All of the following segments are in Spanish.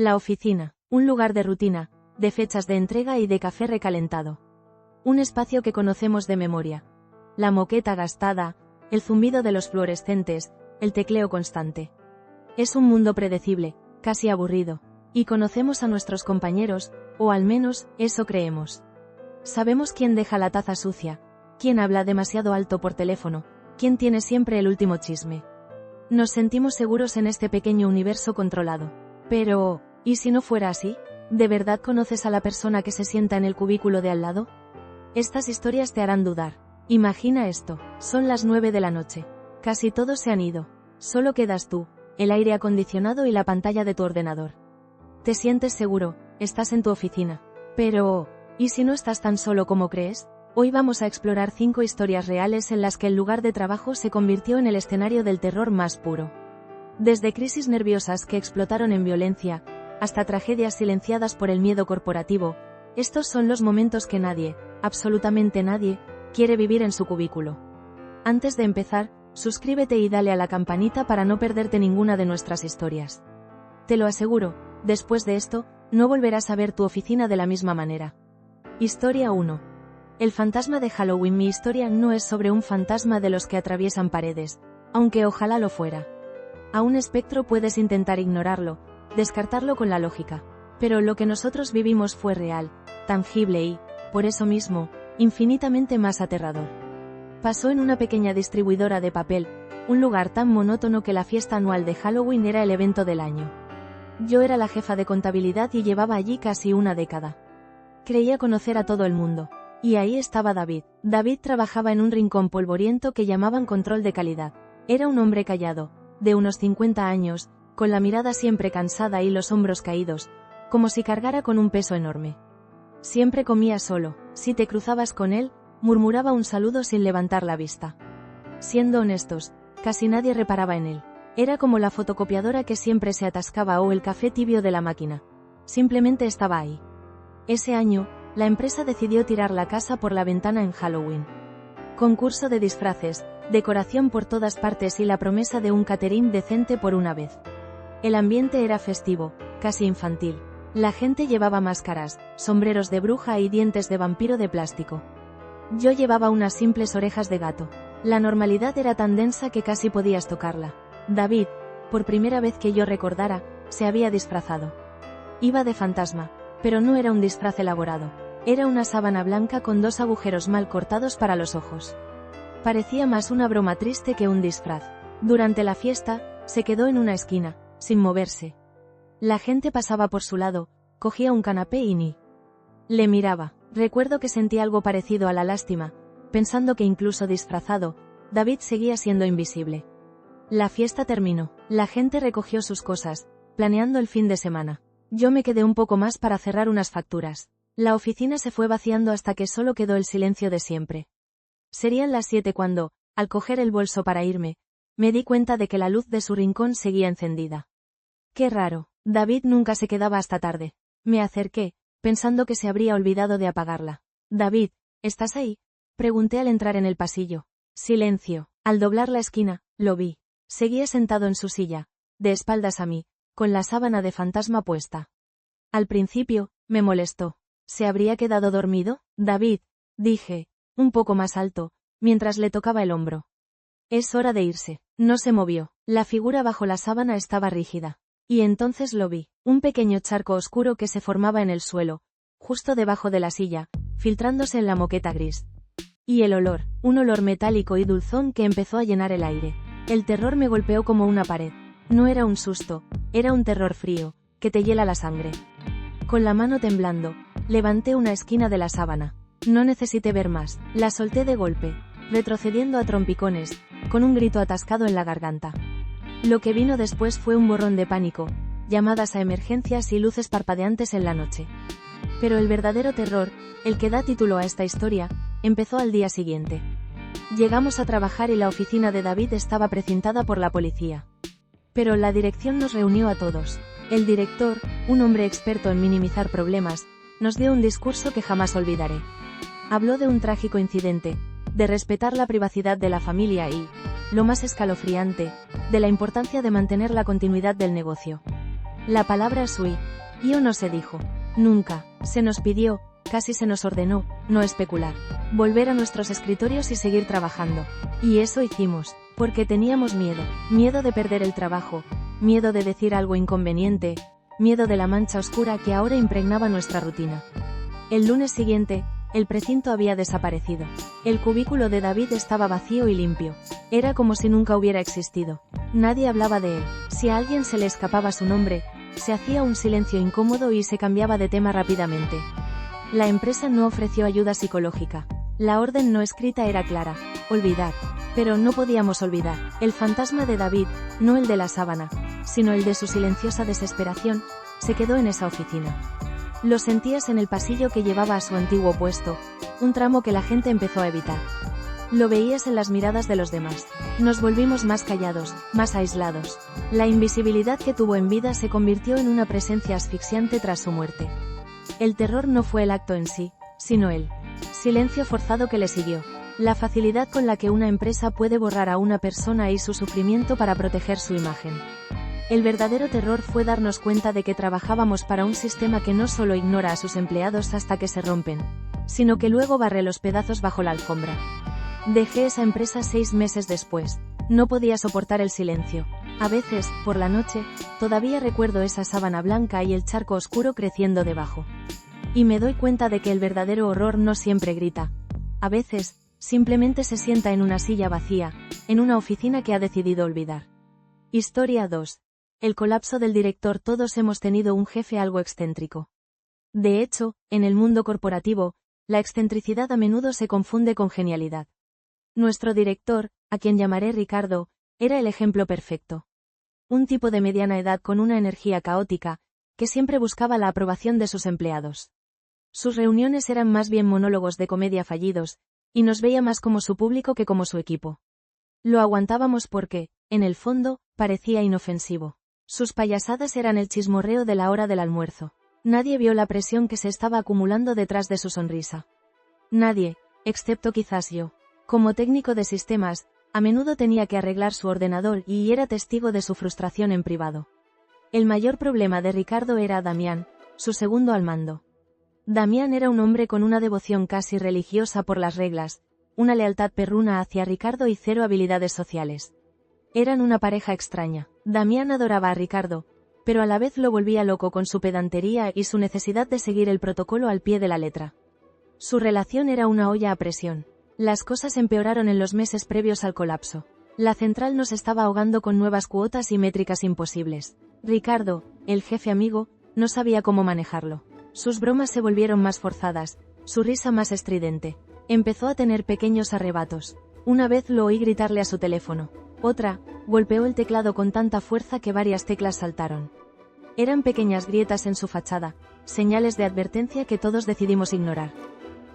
La oficina, un lugar de rutina, de fechas de entrega y de café recalentado. Un espacio que conocemos de memoria. La moqueta gastada, el zumbido de los fluorescentes, el tecleo constante. Es un mundo predecible, casi aburrido. Y conocemos a nuestros compañeros, o al menos, eso creemos. Sabemos quién deja la taza sucia, quién habla demasiado alto por teléfono, quién tiene siempre el último chisme. Nos sentimos seguros en este pequeño universo controlado. Pero, ¿y si no fuera así? ¿De verdad conoces a la persona que se sienta en el cubículo de al lado? Estas historias te harán dudar. Imagina esto, son las 9 de la noche. Casi todos se han ido. Solo quedas tú, el aire acondicionado y la pantalla de tu ordenador. Te sientes seguro, estás en tu oficina. Pero, ¿y si no estás tan solo como crees? Hoy vamos a explorar 5 historias reales en las que el lugar de trabajo se convirtió en el escenario del terror más puro. Desde crisis nerviosas que explotaron en violencia, hasta tragedias silenciadas por el miedo corporativo, estos son los momentos que nadie, absolutamente nadie, quiere vivir en su cubículo. Antes de empezar, suscríbete y dale a la campanita para no perderte ninguna de nuestras historias. Te lo aseguro, después de esto, no volverás a ver tu oficina de la misma manera. Historia 1. El fantasma de Halloween. Mi historia no es sobre un fantasma de los que atraviesan paredes, aunque ojalá lo fuera. A un espectro puedes intentar ignorarlo, descartarlo con la lógica, pero lo que nosotros vivimos fue real, tangible y, por eso mismo, infinitamente más aterrador. Pasó en una pequeña distribuidora de papel, un lugar tan monótono que la fiesta anual de Halloween era el evento del año. Yo era la jefa de contabilidad y llevaba allí casi una década. Creía conocer a todo el mundo. Y ahí estaba David. David trabajaba en un rincón polvoriento que llamaban control de calidad. Era un hombre callado, de unos 50 años, con la mirada siempre cansada y los hombros caídos, como si cargara con un peso enorme. Siempre comía solo. Si te cruzabas con él, murmuraba un saludo sin levantar la vista. Siendo honestos, casi nadie reparaba en él. Era como la fotocopiadora que siempre se atascaba o el café tibio de la máquina. Simplemente estaba ahí. Ese año, la empresa decidió tirar la casa por la ventana en Halloween. Concurso de disfraces, decoración por todas partes y la promesa de un catering decente por una vez. El ambiente era festivo, casi infantil. La gente llevaba máscaras, sombreros de bruja y dientes de vampiro de plástico. Yo llevaba unas simples orejas de gato. La normalidad era tan densa que casi podías tocarla. David, por primera vez que yo recordara, se había disfrazado. Iba de fantasma, pero no era un disfraz elaborado. Era una sábana blanca con 2 agujeros mal cortados para los ojos. Parecía más una broma triste que un disfraz. Durante la fiesta, se quedó en una esquina, sin moverse. La gente pasaba por su lado, cogía un canapé y ni le miraba. Recuerdo que sentí algo parecido a la lástima, pensando que incluso disfrazado, David seguía siendo invisible. La fiesta terminó. La gente recogió sus cosas, planeando el fin de semana. Yo me quedé un poco más para cerrar unas facturas. La oficina se fue vaciando hasta que solo quedó el silencio de siempre. Serían las 7 cuando, al coger el bolso para irme, me di cuenta de que la luz de su rincón seguía encendida. Qué raro, David nunca se quedaba hasta tarde. Me acerqué, pensando que se habría olvidado de apagarla. David, ¿estás ahí?, pregunté al entrar en el pasillo. Silencio. Al doblar la esquina, lo vi. Seguía sentado en su silla, de espaldas a mí, con la sábana de fantasma puesta. Al principio, me molestó. ¿Se habría quedado dormido? David, dije, un poco más alto, mientras le tocaba el hombro. Es hora de irse. No se movió. La figura bajo la sábana estaba rígida. Y entonces lo vi, un pequeño charco oscuro que se formaba en el suelo, justo debajo de la silla, filtrándose en la moqueta gris. Y el olor, un olor metálico y dulzón que empezó a llenar el aire. El terror me golpeó como una pared. No era un susto, era un terror frío, que te hiela la sangre. Con la mano temblando, levanté una esquina de la sábana. No necesité ver más, la solté de golpe, retrocediendo a trompicones, con un grito atascado en la garganta. Lo que vino después fue un borrón de pánico, llamadas a emergencias y luces parpadeantes en la noche. Pero el verdadero terror, el que da título a esta historia, empezó al día siguiente. Llegamos a trabajar y la oficina de David estaba precintada por la policía. Pero la dirección nos reunió a todos. El director, un hombre experto en minimizar problemas, nos dio un discurso que jamás olvidaré. Habló de un trágico incidente, de respetar la privacidad de la familia y, lo más escalofriante, de la importancia de mantener la continuidad del negocio. La palabra sui io no se dijo. Nunca. Se nos pidió, casi se nos ordenó, no especular. Volver a nuestros escritorios y seguir trabajando. Y eso hicimos, porque teníamos miedo. Miedo de perder el trabajo, miedo de decir algo inconveniente, miedo de la mancha oscura que ahora impregnaba nuestra rutina. El lunes siguiente, el precinto había desaparecido. El cubículo de David estaba vacío y limpio. Era como si nunca hubiera existido. Nadie hablaba de él. Si a alguien se le escapaba su nombre, se hacía un silencio incómodo y se cambiaba de tema rápidamente. La empresa no ofreció ayuda psicológica. La orden no escrita era clara: olvidar. Pero no podíamos olvidar. El fantasma de David, no el de la sábana, sino el de su silenciosa desesperación, se quedó en esa oficina. Lo sentías en el pasillo que llevaba a su antiguo puesto, un tramo que la gente empezó a evitar. Lo veías en las miradas de los demás. Nos volvimos más callados, más aislados. La invisibilidad que tuvo en vida se convirtió en una presencia asfixiante tras su muerte. El terror no fue el acto en sí, sino el silencio forzado que le siguió. La facilidad con la que una empresa puede borrar a una persona y su sufrimiento para proteger su imagen. El verdadero terror fue darnos cuenta de que trabajábamos para un sistema que no solo ignora a sus empleados hasta que se rompen, sino que luego barre los pedazos bajo la alfombra. Dejé esa empresa 6 meses después. No podía soportar el silencio. A veces, por la noche, todavía recuerdo esa sábana blanca y el charco oscuro creciendo debajo. Y me doy cuenta de que el verdadero horror no siempre grita. A veces, simplemente se sienta en una silla vacía, en una oficina que ha decidido olvidar. Historia 2. El colapso del director. Todos hemos tenido un jefe algo excéntrico. De hecho, en el mundo corporativo, la excentricidad a menudo se confunde con genialidad. Nuestro director, a quien llamaré Ricardo, era el ejemplo perfecto. Un tipo de mediana edad con una energía caótica, que siempre buscaba la aprobación de sus empleados. Sus reuniones eran más bien monólogos de comedia fallidos, y nos veía más como su público que como su equipo. Lo aguantábamos porque, en el fondo, parecía inofensivo. Sus payasadas eran el chismorreo de la hora del almuerzo. Nadie vio la presión que se estaba acumulando detrás de su sonrisa. Nadie, excepto quizás yo. Como técnico de sistemas, a menudo tenía que arreglar su ordenador y era testigo de su frustración en privado. El mayor problema de Ricardo era Damián, su segundo al mando. Damián era un hombre con una devoción casi religiosa por las reglas, una lealtad perruna hacia Ricardo y cero habilidades sociales. Eran una pareja extraña. Damián adoraba a Ricardo, pero a la vez lo volvía loco con su pedantería y su necesidad de seguir el protocolo al pie de la letra. Su relación era una olla a presión. Las cosas empeoraron en los meses previos al colapso. La central nos estaba ahogando con nuevas cuotas y métricas imposibles. Ricardo, el jefe amigo, no sabía cómo manejarlo. Sus bromas se volvieron más forzadas, su risa más estridente. Empezó a tener pequeños arrebatos. Una vez lo oí gritarle a su teléfono. Otra, golpeó el teclado con tanta fuerza que varias teclas saltaron. Eran pequeñas grietas en su fachada, señales de advertencia que todos decidimos ignorar.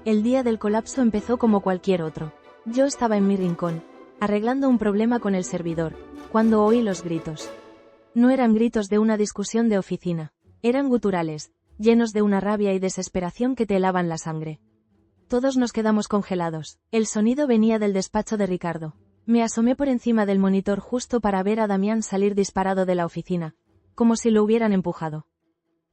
El día del colapso empezó como cualquier otro. Yo estaba en mi rincón, arreglando un problema con el servidor, cuando oí los gritos. No eran gritos de una discusión de oficina, eran guturales, llenos de una rabia y desesperación que te helaban la sangre. Todos nos quedamos congelados. El sonido venía del despacho de Ricardo. Me asomé por encima del monitor justo para ver a Damián salir disparado de la oficina, como si lo hubieran empujado.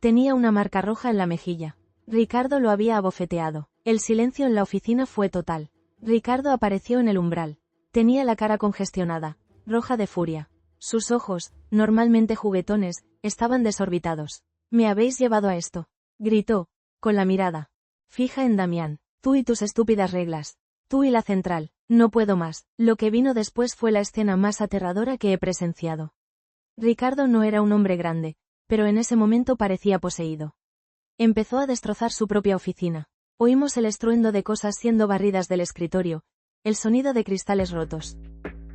Tenía una marca roja en la mejilla. Ricardo lo había abofeteado. El silencio en la oficina fue total. Ricardo apareció en el umbral. Tenía la cara congestionada, roja de furia. Sus ojos, normalmente juguetones, estaban desorbitados. «¿Me habéis llevado a esto?», gritó, con la mirada fija en Damián. «Tú y tus estúpidas reglas. Tú y la central. No puedo más». Lo que vino después fue la escena más aterradora que he presenciado. Ricardo no era un hombre grande, pero en ese momento parecía poseído. Empezó a destrozar su propia oficina. Oímos el estruendo de cosas siendo barridas del escritorio, el sonido de cristales rotos.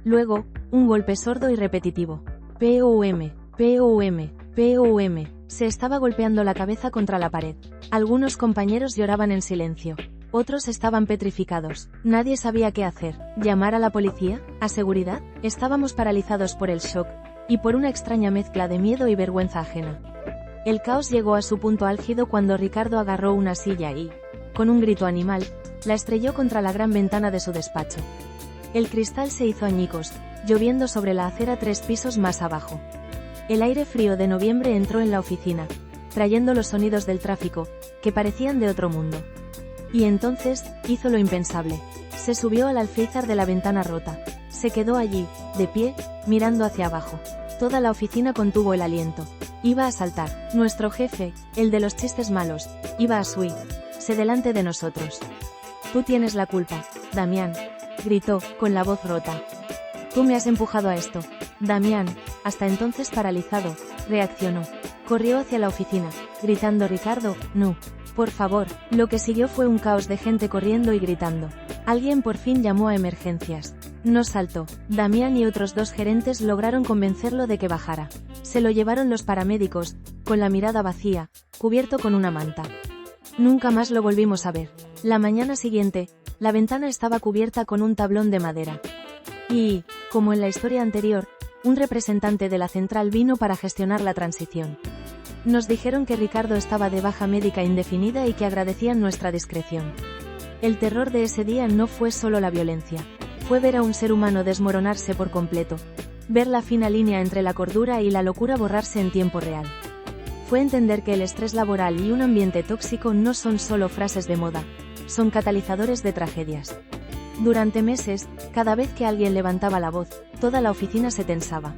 Luego, un golpe sordo y repetitivo. PUM, PUM, PUM. Se estaba golpeando la cabeza contra la pared. Algunos compañeros lloraban en silencio. Otros estaban petrificados. Nadie sabía qué hacer. ¿Llamar a la policía? ¿A seguridad? Estábamos paralizados por el shock, y por una extraña mezcla de miedo y vergüenza ajena. El caos llegó a su punto álgido cuando Ricardo agarró una silla y, con un grito animal, la estrelló contra la gran ventana de su despacho. El cristal se hizo añicos, lloviendo sobre la acera 3 pisos más abajo. El aire frío de noviembre entró en la oficina, trayendo los sonidos del tráfico, que parecían de otro mundo. Y entonces, hizo lo impensable. Se subió al alféizar de la ventana rota. Se quedó allí, de pie, mirando hacia abajo. Toda la oficina contuvo el aliento. Iba a saltar. Nuestro jefe, el de los chistes malos, iba a subirse delante de nosotros. «Tú tienes la culpa, Damián», gritó, con la voz rota. «Tú me has empujado a esto». Damián, hasta entonces paralizado, reaccionó. Corrió hacia la oficina, gritando «Ricardo, no. Por favor». Lo que siguió fue un caos de gente corriendo y gritando. Alguien por fin llamó a emergencias. No saltó. Damián y otros 2 gerentes lograron convencerlo de que bajara. Se lo llevaron los paramédicos, con la mirada vacía, cubierto con una manta. Nunca más lo volvimos a ver. La mañana siguiente, la ventana estaba cubierta con un tablón de madera. Y, como en la historia anterior, un representante de la central vino para gestionar la transición. Nos dijeron que Ricardo estaba de baja médica indefinida y que agradecían nuestra discreción. El terror de ese día no fue solo la violencia. Fue ver a un ser humano desmoronarse por completo. Ver la fina línea entre la cordura y la locura borrarse en tiempo real. Fue entender que el estrés laboral y un ambiente tóxico no son solo frases de moda, son catalizadores de tragedias. Durante meses, cada vez que alguien levantaba la voz, toda la oficina se tensaba.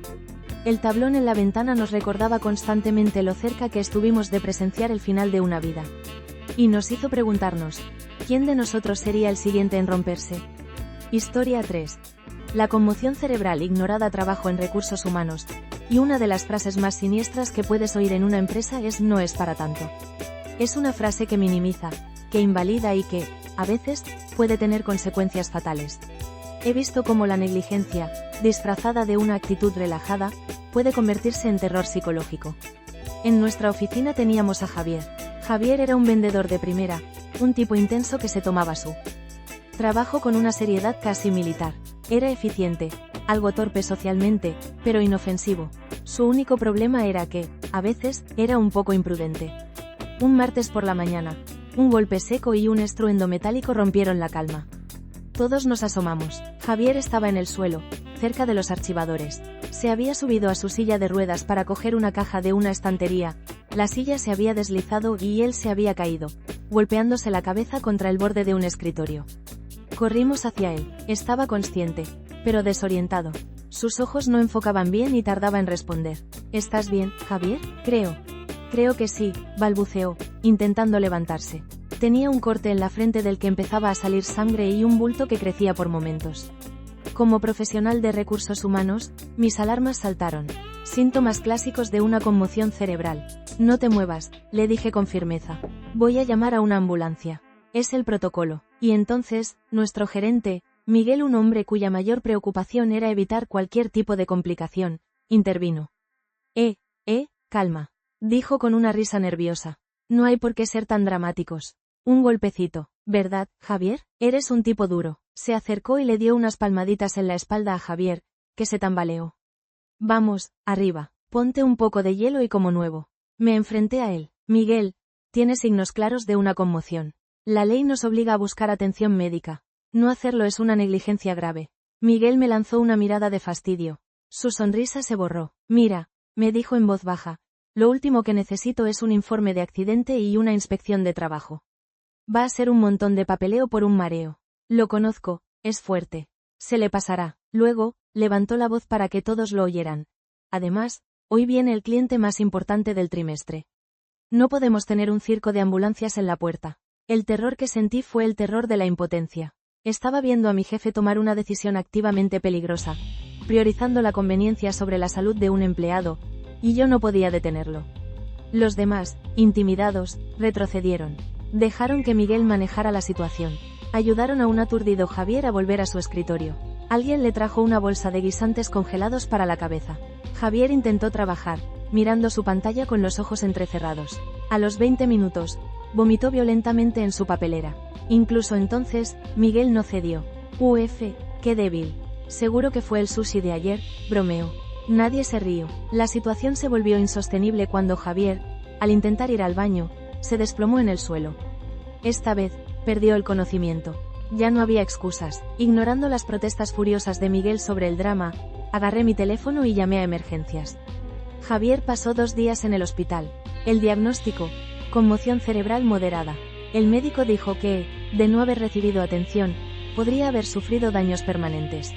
El tablón en la ventana nos recordaba constantemente lo cerca que estuvimos de presenciar el final de una vida. Y nos hizo preguntarnos, ¿quién de nosotros sería el siguiente en romperse? Historia 3. La conmoción cerebral ignorada. Trabajo en recursos humanos, y una de las frases más siniestras que puedes oír en una empresa es «no es para tanto». Es una frase que minimiza, que invalida y que, a veces, puede tener consecuencias fatales. He visto cómo la negligencia, disfrazada de una actitud relajada, puede convertirse en terror psicológico. En nuestra oficina teníamos a Javier. Javier era un vendedor de primera, un tipo intenso que se tomaba su trabajo con una seriedad casi militar. Era eficiente, algo torpe socialmente, pero inofensivo. Su único problema era que, a veces, era un poco imprudente. Un martes por la mañana, un golpe seco y un estruendo metálico rompieron la calma. Todos nos asomamos. Javier estaba en el suelo, cerca de los archivadores. Se había subido a su silla de ruedas para coger una caja de una estantería. La silla se había deslizado y él se había caído, golpeándose la cabeza contra el borde de un escritorio. Corrimos hacia él. Estaba consciente, pero desorientado. Sus ojos no enfocaban bien y tardaba en responder. «¿Estás bien, Javier?» Creo que sí», balbuceó, intentando levantarse. Tenía un corte en la frente del que empezaba a salir sangre y un bulto que crecía por momentos. Como profesional de recursos humanos, mis alarmas saltaron. Síntomas clásicos de una conmoción cerebral. «No te muevas», le dije con firmeza. «Voy a llamar a una ambulancia. Es el protocolo». Y entonces, nuestro gerente, Miguel, un hombre cuya mayor preocupación era evitar cualquier tipo de complicación, intervino. Calma», dijo con una risa nerviosa. «No hay por qué ser tan dramáticos. Un golpecito, ¿verdad, Javier? Eres un tipo duro». Se acercó y le dio unas palmaditas en la espalda a Javier, que se tambaleó. «Vamos, arriba, ponte un poco de hielo y como nuevo». Me enfrenté a él. «Miguel, tiene signos claros de una conmoción. La ley nos obliga a buscar atención médica. No hacerlo es una negligencia grave». Miguel me lanzó una mirada de fastidio. Su sonrisa se borró. «Mira», me dijo en voz baja, «lo último que necesito es un informe de accidente y una inspección de trabajo. Va a ser un montón de papeleo por un mareo. Lo conozco, es fuerte. Se le pasará». Luego, levantó la voz para que todos lo oyeran. «Además, hoy viene el cliente más importante del trimestre. No podemos tener un circo de ambulancias en la puerta». El terror que sentí fue el terror de la impotencia. Estaba viendo a mi jefe tomar una decisión activamente peligrosa, priorizando la conveniencia sobre la salud de un empleado, y yo no podía detenerlo. Los demás, intimidados, retrocedieron. Dejaron que Miguel manejara la situación. Ayudaron a un aturdido Javier a volver a su escritorio. Alguien le trajo una bolsa de guisantes congelados para la cabeza. Javier intentó trabajar, mirando su pantalla con los ojos entrecerrados. A los 20 minutos, vomitó violentamente en su papelera. Incluso entonces, Miguel no cedió. «Uf, qué débil. Seguro que fue el sushi de ayer», bromeó. Nadie se rió. La situación se volvió insostenible cuando Javier, al intentar ir al baño, se desplomó en el suelo. Esta vez, perdió el conocimiento. Ya no había excusas. Ignorando las protestas furiosas de Miguel sobre el drama, agarré mi teléfono y llamé a emergencias. Javier pasó 2 días en el hospital. El diagnóstico: conmoción cerebral moderada. El médico dijo que, de no haber recibido atención, podría haber sufrido daños permanentes.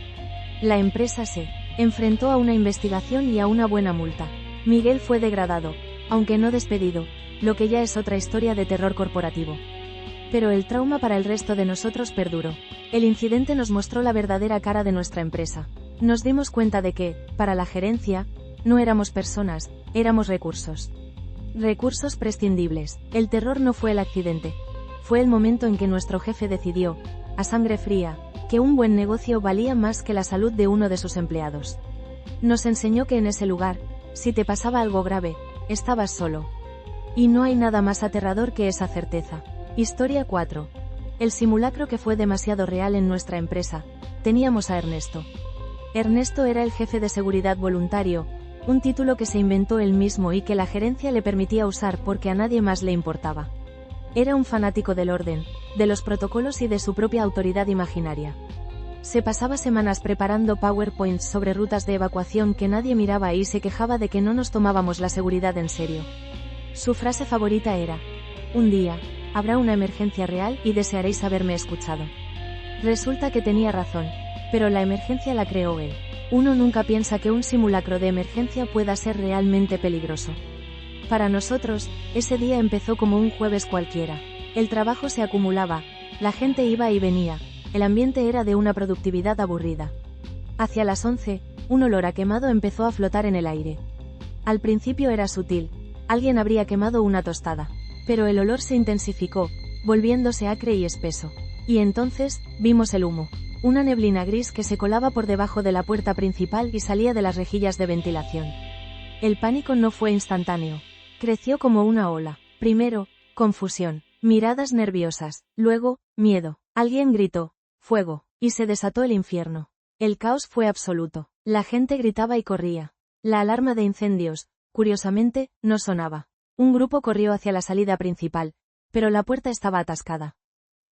La empresa se enfrentó a una investigación y a una buena multa. Miguel fue degradado, aunque no despedido, lo que ya es otra historia de terror corporativo. Pero el trauma para el resto de nosotros perduró. El incidente nos mostró la verdadera cara de nuestra empresa. Nos dimos cuenta de que, para la gerencia, no éramos personas, éramos recursos. Recursos prescindibles. El terror no fue el accidente. Fue el momento en que nuestro jefe decidió, a sangre fría, que un buen negocio valía más que la salud de uno de sus empleados. Nos enseñó que en ese lugar, si te pasaba algo grave, estabas solo. Y no hay nada más aterrador que esa certeza. Historia 4. El simulacro que fue demasiado real en nuestra empresa. Teníamos a Ernesto. Ernesto era el jefe de seguridad voluntario, un título que se inventó él mismo y que la gerencia le permitía usar porque a nadie más le importaba. Era un fanático del orden, de los protocolos y de su propia autoridad imaginaria. Se pasaba semanas preparando PowerPoints sobre rutas de evacuación que nadie miraba y se quejaba de que no nos tomábamos la seguridad en serio. Su frase favorita era: un día, habrá una emergencia real y desearéis haberme escuchado. Resulta que tenía razón, pero la emergencia la creó él. Uno nunca piensa que un simulacro de emergencia pueda ser realmente peligroso. Para nosotros, ese día empezó como un jueves cualquiera. El trabajo se acumulaba, la gente iba y venía, el ambiente era de una productividad aburrida. Hacia las 11, un olor a quemado empezó a flotar en el aire. Al principio era sutil, alguien habría quemado una tostada. Pero el olor se intensificó, volviéndose acre y espeso. Y entonces, vimos el humo. Una neblina gris que se colaba por debajo de la puerta principal y salía de las rejillas de ventilación. El pánico no fue instantáneo. Creció como una ola. Primero, confusión, miradas nerviosas, luego, miedo. Alguien gritó: ¡fuego!, y se desató el infierno. El caos fue absoluto. La gente gritaba y corría. La alarma de incendios, curiosamente, no sonaba. Un grupo corrió hacia la salida principal, pero la puerta estaba atascada.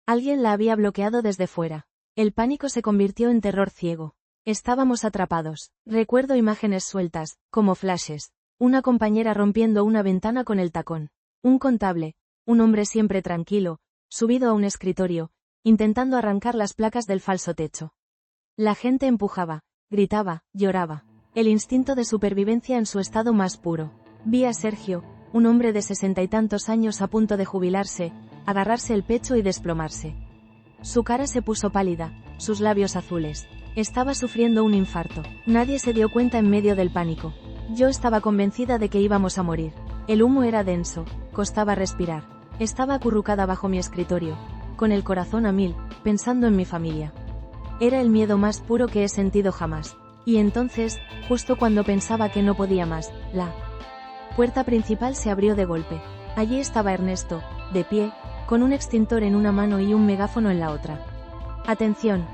Alguien la había bloqueado desde fuera. El pánico se convirtió en terror ciego. Estábamos atrapados. Recuerdo imágenes sueltas, como flashes. Una compañera rompiendo una ventana con el tacón. Un contable, un hombre siempre tranquilo, subido a un escritorio, intentando arrancar las placas del falso techo. La gente empujaba, gritaba, lloraba. El instinto de supervivencia en su estado más puro. Vi a Sergio, un hombre de 60 y tantos años a punto de jubilarse, agarrarse el pecho y desplomarse. Su cara se puso pálida, sus labios azules. Estaba sufriendo un infarto. Nadie se dio cuenta en medio del pánico. Yo estaba convencida de que íbamos a morir. El humo era denso, costaba respirar. Estaba acurrucada bajo mi escritorio, con el corazón a 1000, pensando en mi familia. Era el miedo más puro que he sentido jamás. Y entonces, justo cuando pensaba que no podía más, la puerta principal se abrió de golpe. Allí estaba Ernesto, de pie, con un extintor en una mano y un megáfono en la otra. «¡Atención!»,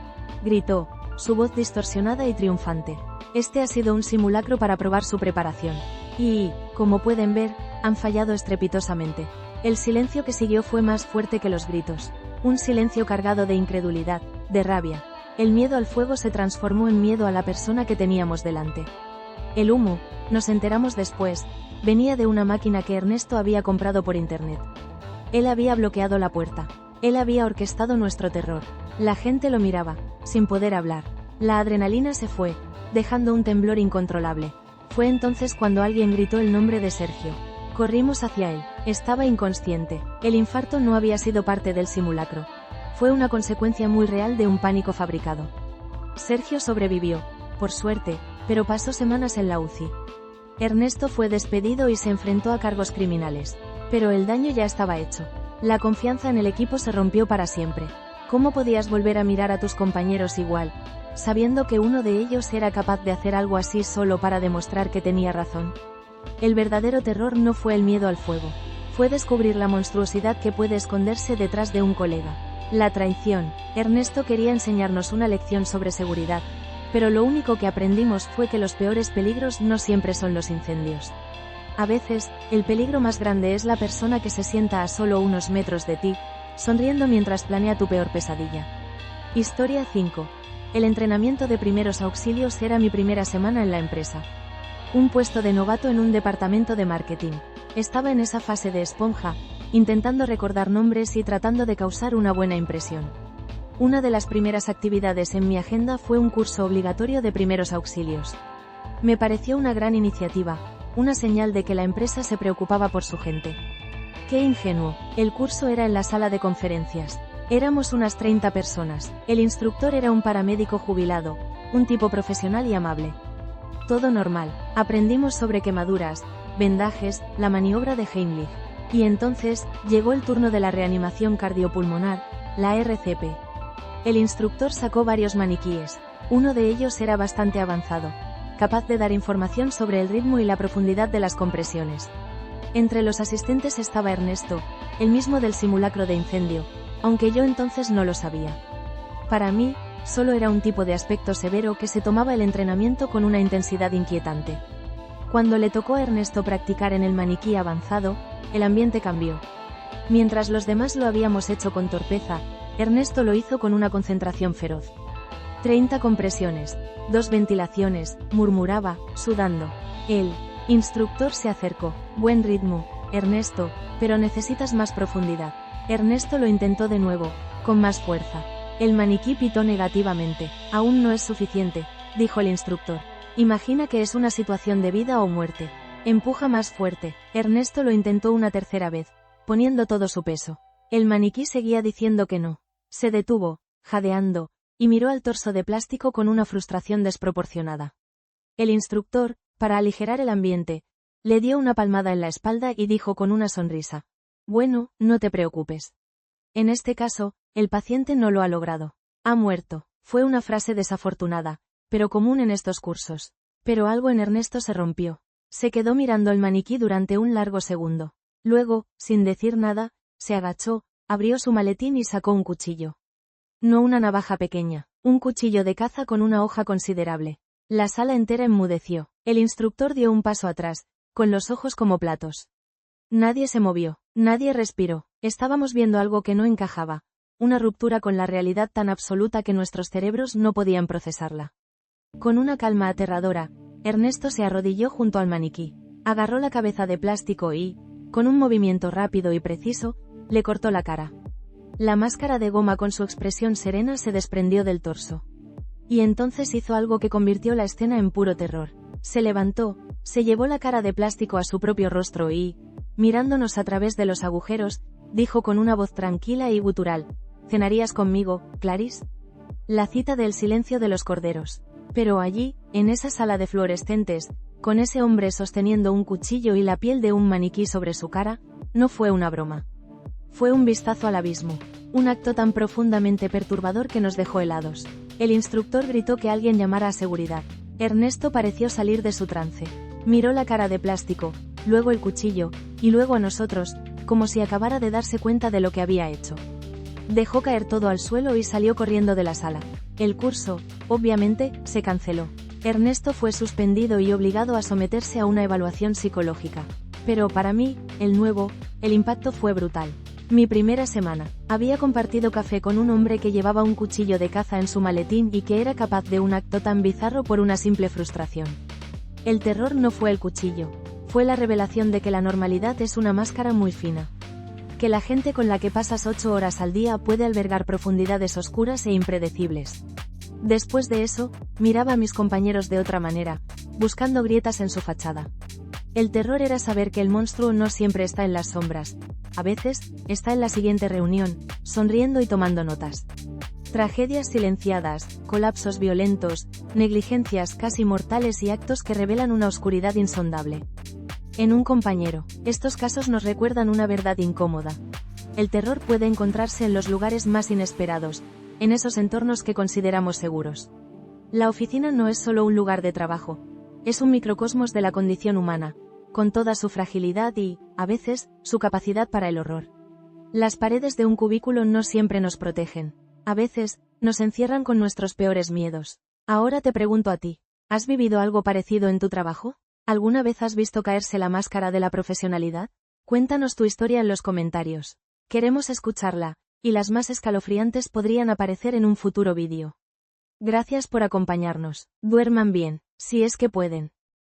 gritó, su voz distorsionada y triunfante. Este ha sido un simulacro para probar su preparación. Y, como pueden ver, han fallado estrepitosamente. El silencio que siguió fue más fuerte que los gritos. Un silencio cargado de incredulidad, de rabia. El miedo al fuego se transformó en miedo a la persona que teníamos delante. El humo, nos enteramos después, venía de una máquina que Ernesto había comprado por internet. Él había bloqueado la puerta. Él había orquestado nuestro terror. La gente lo miraba, sin poder hablar. La adrenalina se fue, dejando un temblor incontrolable. Fue entonces cuando alguien gritó el nombre de Sergio. Corrimos hacia él. Estaba inconsciente. El infarto no había sido parte del simulacro. Fue una consecuencia muy real de un pánico fabricado. Sergio sobrevivió, por suerte, pero pasó semanas en la UCI. Ernesto fue despedido y se enfrentó a cargos criminales. Pero el daño ya estaba hecho. La confianza en el equipo se rompió para siempre. ¿Cómo podías volver a mirar a tus compañeros igual, sabiendo que uno de ellos era capaz de hacer algo así solo para demostrar que tenía razón? El verdadero terror no fue el miedo al fuego. Fue descubrir la monstruosidad que puede esconderse detrás de un colega. La traición. Ernesto quería enseñarnos una lección sobre seguridad, pero lo único que aprendimos fue que los peores peligros no siempre son los incendios. A veces, el peligro más grande es la persona que se sienta a solo unos metros de ti, sonriendo mientras planea tu peor pesadilla. Historia 5. El entrenamiento de primeros auxilios era mi primera semana en la empresa. Un puesto de novato en un departamento de marketing. Estaba en esa fase de esponja, intentando recordar nombres y tratando de causar una buena impresión. Una de las primeras actividades en mi agenda fue un curso obligatorio de primeros auxilios. Me pareció una gran iniciativa, una señal de que la empresa se preocupaba por su gente. ¡Qué ingenuo! El curso era en la sala de conferencias. Éramos unas 30 personas. El instructor era un paramédico jubilado, un tipo profesional y amable. Todo normal. Aprendimos sobre quemaduras, vendajes, la maniobra de Heimlich. Y entonces, llegó el turno de la reanimación cardiopulmonar, la RCP. El instructor sacó varios maniquíes. Uno de ellos era bastante avanzado, capaz de dar información sobre el ritmo y la profundidad de las compresiones. Entre los asistentes estaba Ernesto, el mismo del simulacro de incendio, aunque yo entonces no lo sabía. Para mí, solo era un tipo de aspecto severo que se tomaba el entrenamiento con una intensidad inquietante. Cuando le tocó a Ernesto practicar en el maniquí avanzado, el ambiente cambió. Mientras los demás lo habíamos hecho con torpeza, Ernesto lo hizo con una concentración feroz. 30 compresiones, 2 ventilaciones, murmuraba, sudando. El instructor se acercó. Buen ritmo, Ernesto, pero necesitas más profundidad. Ernesto lo intentó de nuevo, con más fuerza. El maniquí pitó negativamente. Aún no es suficiente, dijo el instructor. Imagina que es una situación de vida o muerte. Empuja más fuerte. Ernesto lo intentó una tercera vez, poniendo todo su peso. El maniquí seguía diciendo que no. Se detuvo, jadeando, y miró al torso de plástico con una frustración desproporcionada. El instructor, para aligerar el ambiente, le dio una palmada en la espalda y dijo con una sonrisa: «Bueno, no te preocupes. En este caso, el paciente no lo ha logrado. Ha muerto». Fue una frase desafortunada, pero común en estos cursos. Pero algo en Ernesto se rompió. Se quedó mirando el maniquí durante un largo segundo. Luego, sin decir nada, se agachó, abrió su maletín y sacó un cuchillo. No una navaja pequeña, un cuchillo de caza con una hoja considerable. La sala entera enmudeció. El instructor dio un paso atrás, con los ojos como platos. Nadie se movió, nadie respiró. Estábamos viendo algo que no encajaba, una ruptura con la realidad tan absoluta que nuestros cerebros no podían procesarla. Con una calma aterradora, Ernesto se arrodilló junto al maniquí, agarró la cabeza de plástico y, con un movimiento rápido y preciso, le cortó la cara. La máscara de goma con su expresión serena se desprendió del torso. Y entonces hizo algo que convirtió la escena en puro terror. Se levantó, se llevó la cara de plástico a su propio rostro y, mirándonos a través de los agujeros, dijo con una voz tranquila y gutural: «¿Cenarías conmigo, Clarice?». La cita del silencio de los corderos. Pero allí, en esa sala de fluorescentes, con ese hombre sosteniendo un cuchillo y la piel de un maniquí sobre su cara, no fue una broma. Fue un vistazo al abismo. Un acto tan profundamente perturbador que nos dejó helados. El instructor gritó que alguien llamara a seguridad. Ernesto pareció salir de su trance. Miró la cara de plástico, luego el cuchillo, y luego a nosotros, como si acabara de darse cuenta de lo que había hecho. Dejó caer todo al suelo y salió corriendo de la sala. El curso, obviamente, se canceló. Ernesto fue suspendido y obligado a someterse a una evaluación psicológica. Pero para mí, el impacto fue brutal. Mi primera semana, había compartido café con un hombre que llevaba un cuchillo de caza en su maletín y que era capaz de un acto tan bizarro por una simple frustración. El terror no fue el cuchillo, fue la revelación de que la normalidad es una máscara muy fina. Que la gente con la que pasas 8 horas al día puede albergar profundidades oscuras e impredecibles. Después de eso, miraba a mis compañeros de otra manera, buscando grietas en su fachada. El terror era saber que el monstruo no siempre está en las sombras. A veces, está en la siguiente reunión, sonriendo y tomando notas. Tragedias silenciadas, colapsos violentos, negligencias casi mortales y actos que revelan una oscuridad insondable. En un compañero, estos casos nos recuerdan una verdad incómoda. El terror puede encontrarse en los lugares más inesperados, en esos entornos que consideramos seguros. La oficina no es solo un lugar de trabajo, es un microcosmos de la condición humana, con toda su fragilidad y, a veces, su capacidad para el horror. Las paredes de un cubículo no siempre nos protegen. A veces, nos encierran con nuestros peores miedos. Ahora te pregunto a ti, ¿has vivido algo parecido en tu trabajo? ¿Alguna vez has visto caerse la máscara de la profesionalidad? Cuéntanos tu historia en los comentarios. Queremos escucharla, y las más escalofriantes podrían aparecer en un futuro vídeo. Gracias por acompañarnos. Duerman bien, si es que pueden.